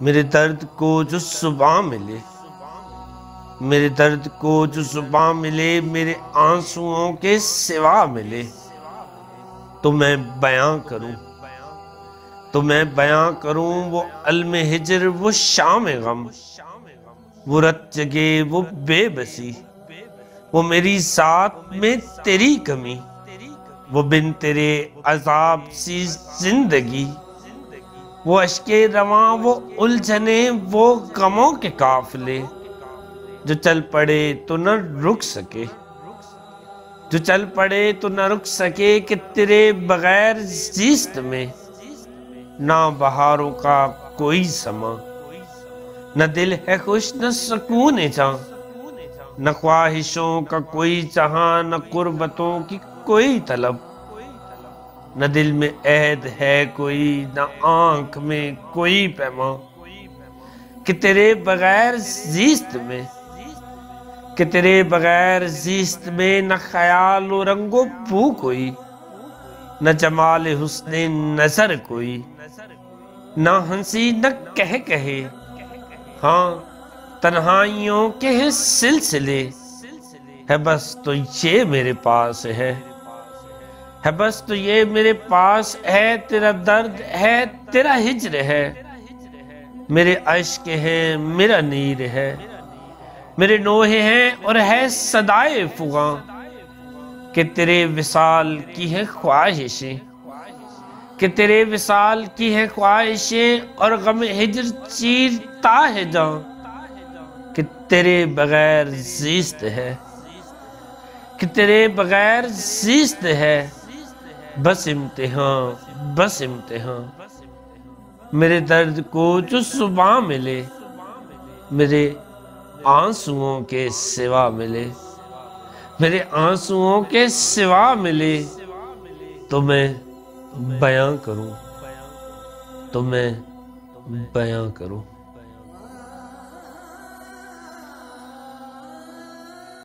میرے درد کو جو صبح ملے، میرے درد کو جو صبح ملے، میرے آنسوؤں کے سوا ملے، تو میں بیاں کروں، تو میں بیاں کروں وہ علم ہجر، وہ شام غم، وہ رت جگے، وہ بے بسی، وہ میری ذات میں تیری کمی، وہ بن تیرے عذاب سی زندگی، وہ اشک رواں، وہ الجھنے، وہ غموں کے قافلے، جو چل پڑے تو نہ رک سکے، جو چل پڑے تو نہ رک سکے، کہ تیرے بغیر زیست میں نہ بہاروں کا کوئی سما، نہ دل ہے خوش نہ سکون جاں، نہ خواہشوں کا کوئی جہاں، نہ قربتوں کی کوئی طلب، نہ دل میں عہد ہے کوئی، نہ آنکھ میں کوئی پیما، کہ تیرے بغیر زیست میں، کہ تیرے بغیر زیست میں نہ خیال و رنگ و بو کوئی، نہ جمال حسن نظر کوئی، نہ ہنسی نہ کہے، ہاں تنہائیوں کے ہیں سلسلے، ہے بس تو یہ میرے پاس ہے بس تو یہ میرے پاس ہے، تیرا درد ہے، تیرا ہجر ہے، میرے عشق ہیں، میرا نیر ہے، میرے نوحے ہیں اور ہے صدائے فغاں، کہ تیرے وصال کی ہے خواہشیں، کہ تیرے وصال کی ہے خواہشیں، اور غم ہجر چیرتا ہے جاں، کہ تیرے بغیر زیست ہے، کہ تیرے بغیر زیست ہے، بس امتحان، بس امتحان، میرے درد کو جو صبح ملے، میرے آنسوؤں کے سوا ملے، میرے آنسوؤں کے سوا ملے، تو میں بیاں کروں، تو میں بیاں کروں۔